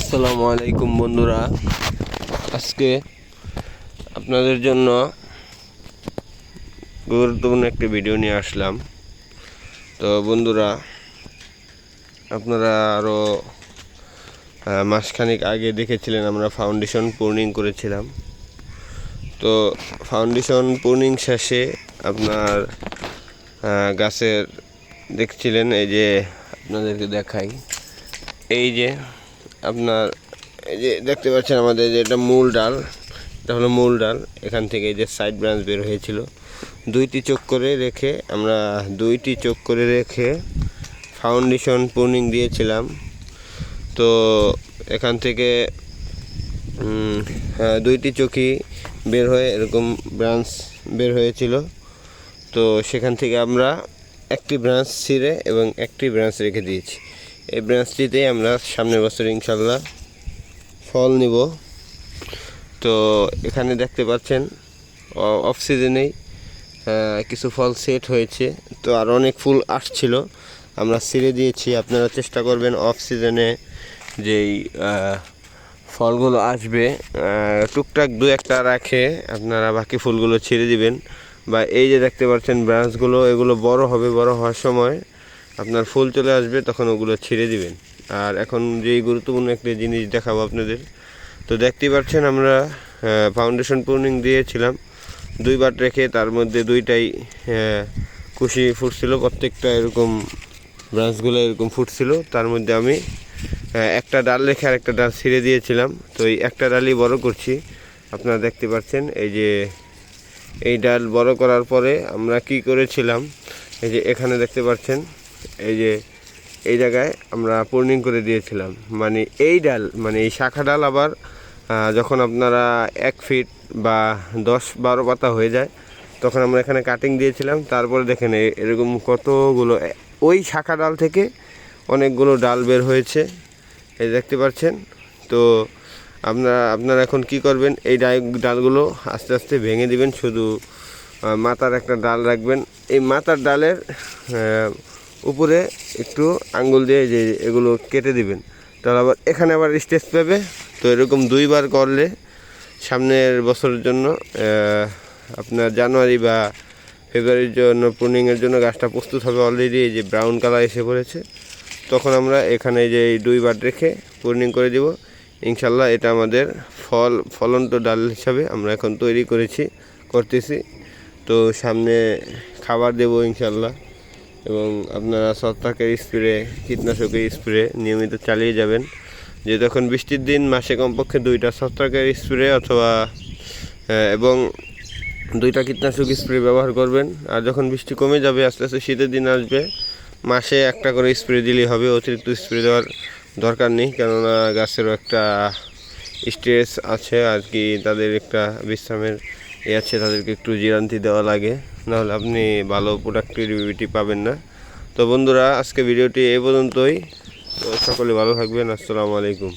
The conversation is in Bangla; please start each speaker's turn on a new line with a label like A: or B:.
A: আসসালামু আলাইকুম বন্ধুরা, আজকে আপনাদের জন্য গুরুত্বপূর্ণ একটি ভিডিও নিয়ে আসলাম। তো বন্ধুরা, আপনারা আরও মাসখানেক আগে দেখেছিলেন আমরা ফাউন্ডেশন পূর্ণিং করেছিলাম। তো ফাউন্ডেশন পূর্ণিং শেষে আপনার গাছের দেখছিলেন, এই যে আপনাদেরকে দেখাই, এই যে আপনার এই যে দেখতে পাচ্ছেন আমাদের যে এটা মূল ডাল, এটা হলো মূল ডাল। এখান থেকে এই যে সাইড ব্রাঞ্চ বের হয়েছিল, দুইটি চোখ করে রেখে ফাউন্ডেশন পূর্ণিং দিয়েছিলাম। তো এখান থেকে দুইটি চোখই বের হয়ে এরকম ব্রাঞ্চ বের হয়েছিল। তো সেখান থেকে আমরা একটি ব্রাঞ্চ ছিঁড়ে এবং একটি ব্রাঞ্চ রেখে দিয়েছি। এই ব্রাঞ্চটিতেই আমরা সামনের বছর ইনশাল্লাহ ফল নিব। তো এখানে দেখতে পাচ্ছেন অফ সিজনেই কিছু ফল সেট হয়েছে, তো আর অনেক ফুল আসছিল, আমরা ছিঁড়ে দিয়েছি। আপনারা চেষ্টা করবেন অফ সিজনে যেই ফলগুলো আসবে টুকটাক দু একটা রাখে আপনারা বাকি ফুলগুলো ছিঁড়ে দিবেন। বা এই যে দেখতে পাচ্ছেন ব্রাঞ্চগুলো, এগুলো বড় হবে, বড় হওয়ার সময় আপনার ফুল চলে আসবে, তখন ওগুলো ছিঁড়ে দিবেন। আর এখন যেই গুরুত্বপূর্ণ একটি জিনিস দেখাবো আপনাদের, তো দেখতেই পাচ্ছেন আমরা ফাউন্ডেশন পূর্ণিং দিয়েছিলাম 2 বাট রেখে, তার মধ্যে 2টাই কুশি ফুটছিল, প্রত্যেকটা এরকম ব্রাঞ্চগুলো এরকম ফুটছিল। তার মধ্যে আমি একটা ডাল রেখে আর একটা ডাল ছিঁড়ে দিয়েছিলাম। তো এই একটা ডালই বড় করছি, আপনারা দেখতে পাচ্ছেন। এই যে এই ডাল বড় করার পরে আমরা কি করেছিলাম, এই যে এখানে দেখতে পাচ্ছেন, এই যে এই জায়গায় আমরা পূর্ণিং করে দিয়েছিলাম। মানে এই ডাল, মানে এই শাখা ডাল আবার যখন আপনারা 1 ফিট বা 10-12 পাতা হয়ে যায়, তখন আমরা এখানে কাটিং দিয়েছিলাম। তারপরে দেখেন এরকম কতগুলো ওই শাখা ডাল থেকে অনেকগুলো ডাল বের হয়েছে, এই দেখতে পাচ্ছেন। তো আপনারা এখন কি করবেন, এই ডালগুলো আস্তে আস্তে ভেঙে দিবেন, শুধু মাথার একটা ডাল রাখবেন। এই মাথার ডালের উপরে একটু আঙ্গুল দিয়ে যে এগুলো কেটে দিবেন, তাহলে আবার এখানে আবার স্টেজ পাবে। তো এরকম 2 বার করলে সামনের বছরের জন্য আপনার জানুয়ারি বা ফেব্রুয়ারির জন্য পূর্ণিংয়ের জন্য গাছটা প্রস্তুত হবে। অলরেডি এই যে ব্রাউন কালার এসে পড়েছে, তখন আমরা এখানে যে 2 বার রেখে পূর্ণিং করে দিব ইনশাল্লাহ। এটা আমাদের ফলন্ত ডাল হিসাবে আমরা এখন তৈরি করতেছি। তো সামনে খাবার দেব ইনশাল্লাহ, এবং আপনারা ছত্রাকের স্প্রে, কীটনাশকের স্প্রে নিয়মিত চালিয়ে যাবেন। যে তখন বৃষ্টির দিন মাসে কমপক্ষে 2টা ছত্রাকের স্প্রে অথবা এবং 2টা কীটনাশক স্প্রে ব্যবহার করবেন। আর যখন বৃষ্টি কমে যাবে, আস্তে আস্তে শীতের দিন আসবে, মাসে একটা করে স্প্রে দিলেই হবে, অতিরিক্ত স্প্রে দেওয়ার দরকার নেই। কেননা গাছেরও একটা স্ট্রেস আছে আর কি, তাদের একটা বিশ্রামের আছে, তাদেরকে একটু জিরান্তি দেওয়া লাগে, নাহলে আপনি ভালো প্রোডাক্টিভিটি পাবেন না। তো বন্ধুরা, আজকে ভিডিওটি এই পর্যন্তই। তো সকলে ভালো থাকবেন। আসসালামু আলাইকুম।